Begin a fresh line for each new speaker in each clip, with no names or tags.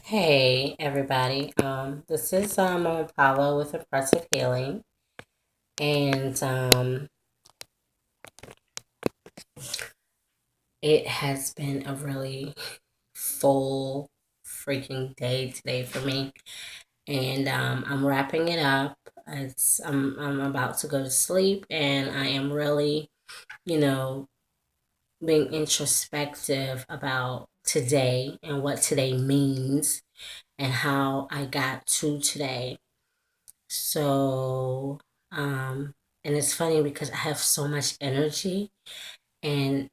Hey everybody. This is Mama Paula with Impressive Healing, and it has been a really full freaking day today for me, and I'm wrapping it up. I'm about to go to sleep, and I am really, you know, being introspective about today and what today means and how I got to today. So, um, and it's funny because I have so much energy and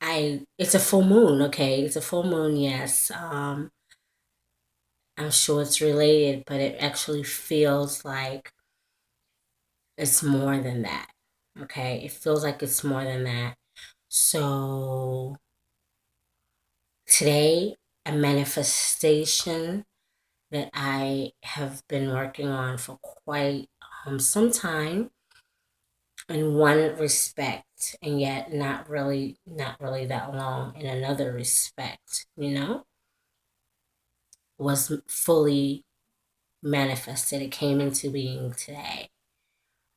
it's a full moon, okay? It's a full moon, yes. I'm sure it's related, but it actually feels like it's more than that, okay? It feels like it's more than that. So, today, a manifestation that I have been working on for quite some time in one respect and yet not really that long in another respect, was fully manifested. It came into being today.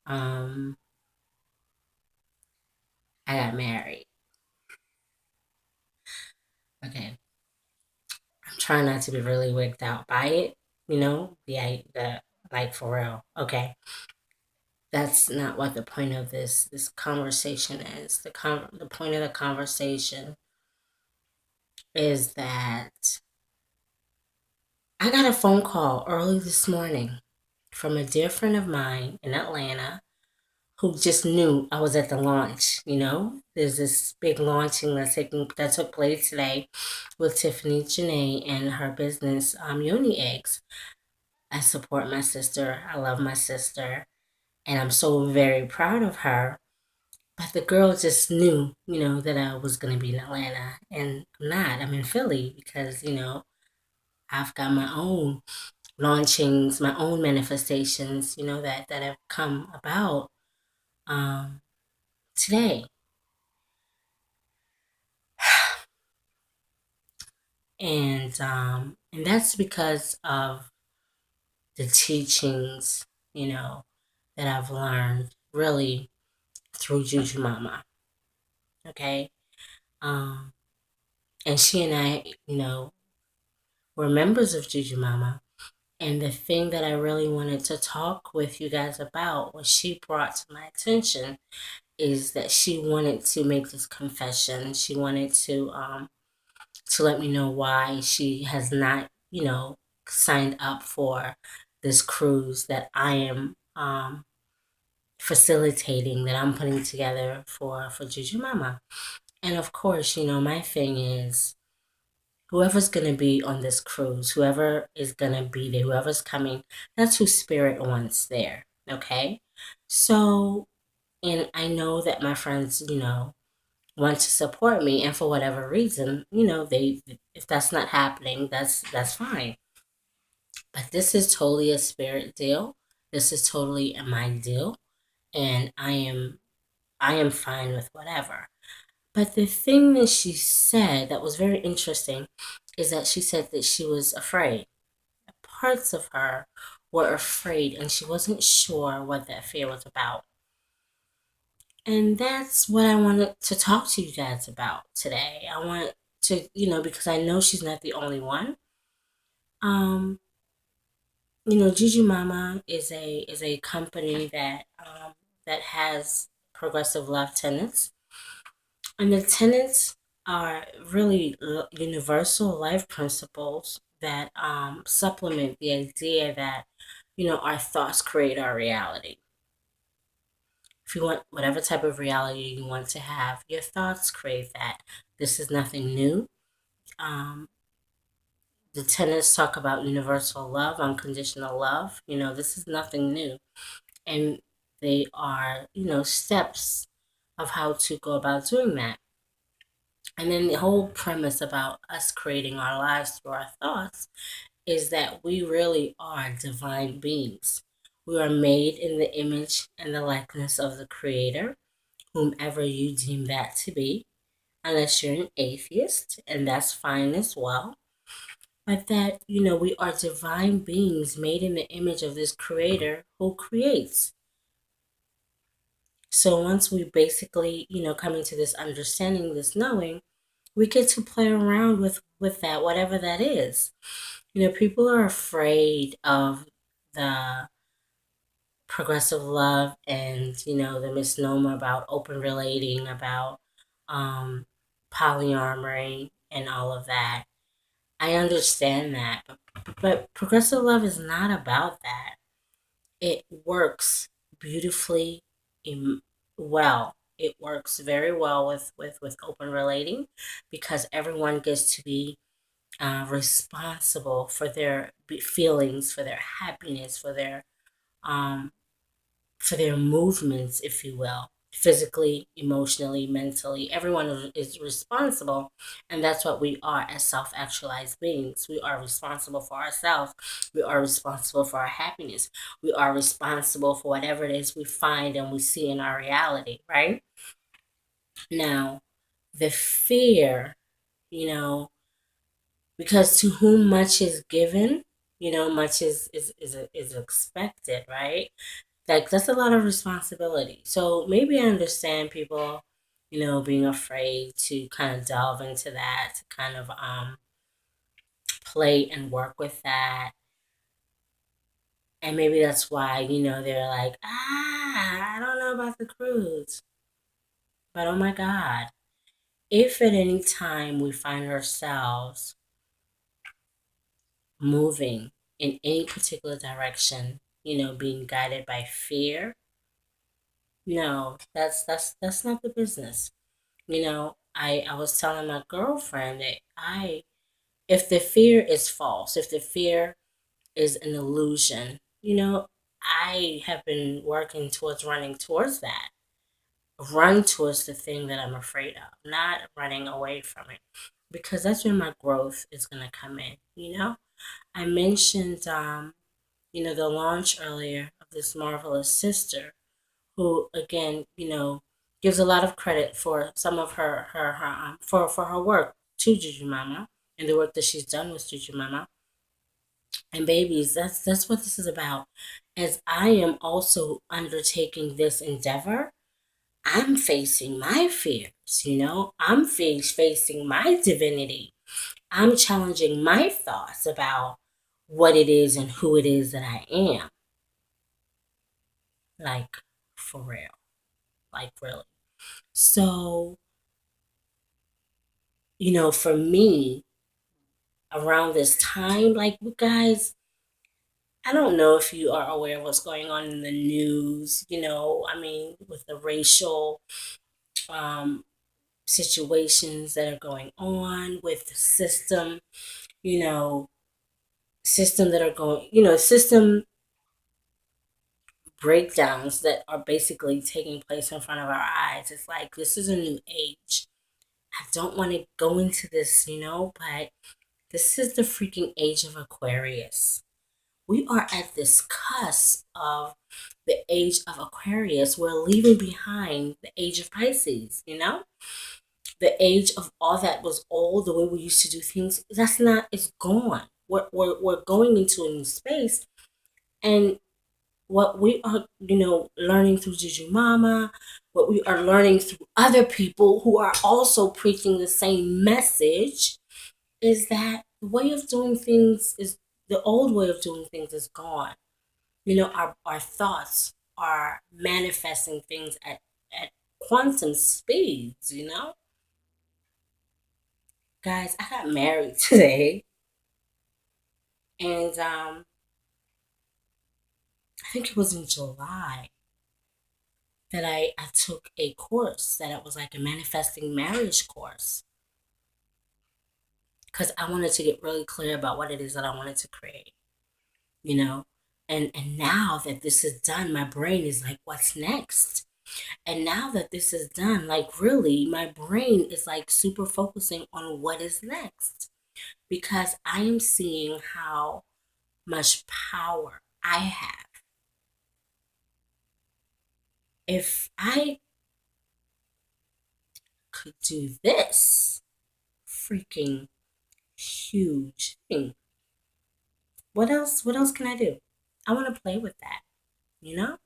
um I got married. Okay, I'm trying not to be really wigged out by it, the like, for real. Okay, that's not what the point of this conversation is. The point of the conversation is that I got a phone call early this morning from a dear friend of mine in Atlanta who just knew I was at the launch. There's this big launching that took place today with Tiffany Janae and her business, Yoni Eggs. I support my sister. I love my sister, and I'm so very proud of her. But the girl just knew, that I was going to be in Atlanta, and I'm not. I'm in Philly because I've got my own launchings, my own manifestations, that have come about um, today. And that's because of the teachings, that I've learned really through Juju Mama. Okay. Um, and she and I, were members of Juju Mama. And the thing that I really wanted to talk with you guys about, what she brought to my attention, is that she wanted to make this confession. She wanted to let me know why she has not, signed up for this cruise that I am facilitating, that I'm putting together for Juju Mama. And of course, my thing is whoever's gonna be on this cruise, whoever is gonna be there, whoever's coming, that's who spirit wants there. Okay? So, and I know that my friends, want to support me, and for whatever reason, they if that's not happening, that's fine. But this is totally a spirit deal. This is totally a my deal, and I am fine with whatever. But the thing that she said that was very interesting is that she said that she was afraid. Parts of her were afraid, and she wasn't sure what that fear was about. And that's what I wanted to talk to you guys about today. I want to, because I know she's not the only one. Um, Juju Mama is a company that has progressive love tenets, and the tenets are really universal life principles that supplement the idea that our thoughts create our reality. If you want whatever type of reality you want to have, your thoughts create that. This is nothing new. Um, the tenets talk about universal love, unconditional love. This is nothing new. And they are, steps of how to go about doing that. And then the whole premise about us creating our lives through our thoughts is that we really are divine beings. We are made in the image and the likeness of the Creator, whomever you deem that to be, unless you're an atheist, and that's fine as well. but that, we are divine beings made in the image of this creator who creates. So once we basically, come into this understanding, this knowing, we get to play around with that, whatever that is. People are afraid of the progressive love and, the misnomer about open relating, about um polyamory and all of that. I understand that, but progressive love is not about that. It works beautifully, im- well. It works very well with open relating because everyone gets to be responsible for their feelings, for their happiness, um, for their movements, if you will, physically, emotionally, mentally. Everyone is responsible, and that's what we are as self actualized beings. We are responsible for ourselves, we are responsible for our happiness, we are responsible for whatever it is we find and we see in our reality, right? Now, the fear, you know, because to whom much is given, much is expected, right? Like that's a lot of responsibility. So maybe I understand people, being afraid to kind of delve into that, to kind of play and work with that. And maybe that's why, they're like, I don't know about the cruise. But oh my God, if at any time we find ourselves moving in any particular direction, being guided by fear, no, that's not the business. I was telling my girlfriend that if the fear is false, if the fear is an illusion, I have been working towards running towards that. Run towards the thing that I'm afraid of, not running away from it. Because that's where my growth is gonna come in. I mentioned the launch earlier of this marvelous sister who again, gives a lot of credit for some of for her work to Juju Mama and the work that she's done with Juju Mama and babies. That's what this is about. As I am also undertaking this endeavor, I'm facing my fears. I'm facing my divinity. I'm challenging my thoughts about what it is and who it is that I am. Like for real, like really. So for me, around this time, like you guys, I don't know if you are aware of what's going on in the news, I mean, with the racial um, situations that are going on, with the you know, system that are going, system breakdowns that are basically taking place in front of our eyes. It's like this is a new age. I don't want to go into this, but this is the freaking age of Aquarius. We are at this cusp of the age of Aquarius. We're leaving behind the age of Pisces, The age of all that was old, the way we used to do things, that's not, it's gone. We're going into a new space. And what we are, learning through Juju Mama, what we are learning through other people who are also preaching the same message is that the way of doing things is the old way of doing things is gone. Our thoughts are manifesting things at quantum speeds. Guys, I got married today, and I think it was in July that I took a course that it was like a manifesting marriage course because I wanted to get really clear about what it is that I wanted to create, you know? And now that this is done, my brain is like, what's next? And now that this is done, like really, my brain is like super focusing on what is next because I am seeing how much power I have. If I could do this, freaking huge thing. What else? What else can I do? I want to play with that, you know?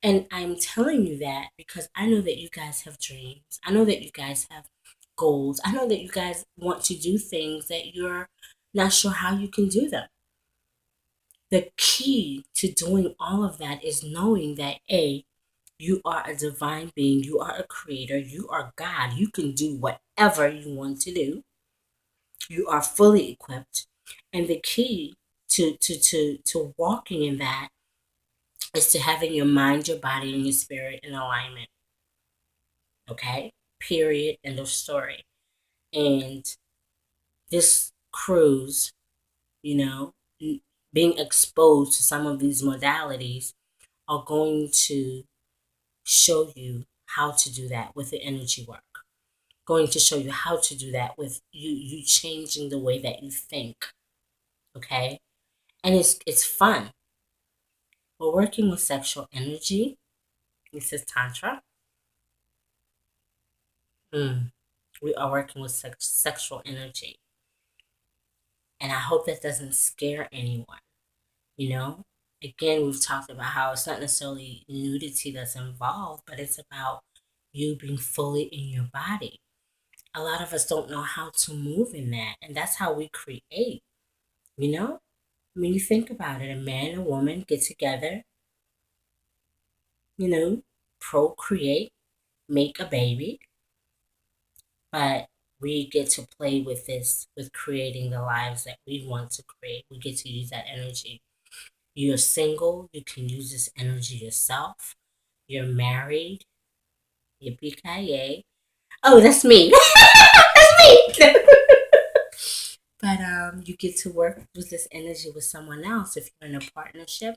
And I'm telling you that because I know that you guys have dreams. I know that you guys have goals. I know that you guys want to do things that you're not sure how you can do them. The key to doing all of that is knowing that A, you are a divine being, you are a creator, you are God. You can do whatever you want to do. You are fully equipped. And the key to walking in that is to having your mind, your body, and your spirit in alignment. Okay? Period. End of story. And this cruise, you know, being exposed to some of these modalities are going to show you how to do that with the energy work. Going to show you how to do that with you changing the way that you think. Okay? And it's fun. We're working with sexual energy. This is Tantra. Mm. We are working with sexual energy. And I hope that doesn't scare anyone. You know, again, we've talked about how it's not necessarily nudity that's involved, but it's about you being fully in your body. A lot of us don't know how to move in that, and that's how we create. You know, I mean, you think about it: a man and a woman get together, you know, procreate, make a baby, but we get to play with this, with creating the lives that we want to create. We get to use that energy. You're single, you can use this energy yourself. You're married, yippee Oh, that's me. That's me. But you get to work with this energy with someone else if you're in a partnership.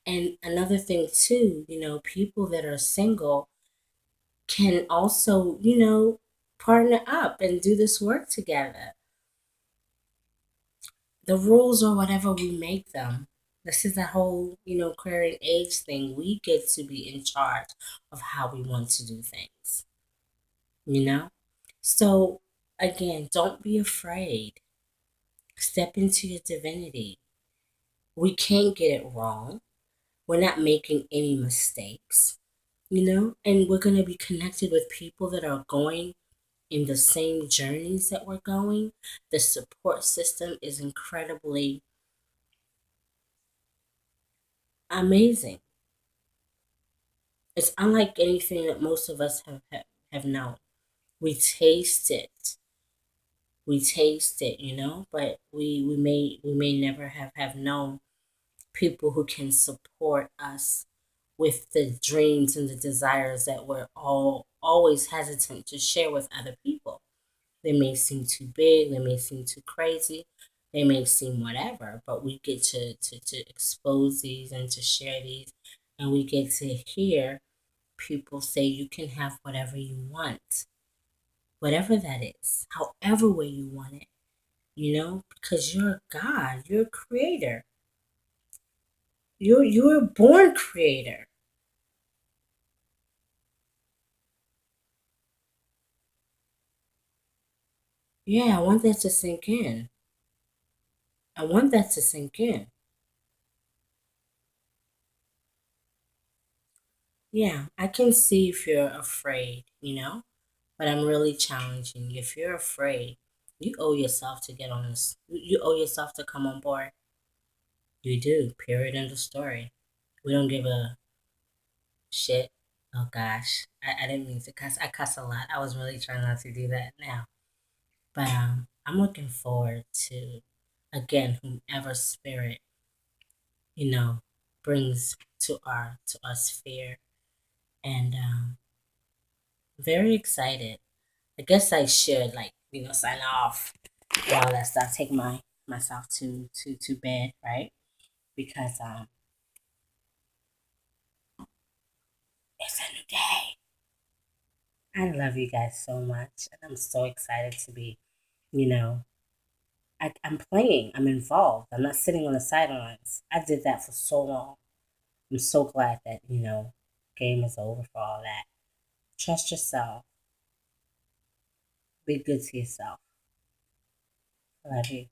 And another thing too, you know, people that are single can also, you know, partner up and do this work together. The rules are whatever we make them. This is the whole, you know, queer age thing. We get to be in charge of how we want to do things, you know? So, again, don't be afraid. Step into your divinity. We can't get it wrong. We're not making any mistakes, you know? And we're going to be connected with people that are going in the same journeys that we're going. The support system is incredibly amazing. It's unlike anything that most of us have known. We taste it. We taste it, you know, but we may never have known people who can support us with the dreams and the desires that we're all always hesitant to share with other people. They may seem too big, they may seem too crazy, they may seem whatever, but we get to expose these and to share these, and we get to hear people say you can have whatever you want, whatever that is, however way you want it, you know, because you're a God, you're a creator, you're a born creator. Yeah, I want that to sink in. I want that to sink in. Yeah, I can see if you're afraid, you know, but I'm really challenging you. If you're afraid, you owe yourself to get on this. You owe yourself to come on board. You do. Period. End of story. We don't give a shit. Oh gosh, I didn't mean to cuss. I cuss a lot. I was really trying not to do that now. But I'm looking forward to, again, whomever spirit, you know, brings to our sphere, and very excited. I guess I should, like, you know, sign off and all that stuff. Take myself to bed, right? Because it's a new day. I love you guys so much, and I'm so excited to be, you know, I'm playing. I'm involved. I'm not sitting on the sidelines. I did that for so long. I'm so glad that, you know, game is over for all that. Trust yourself. Be good to yourself. Love you.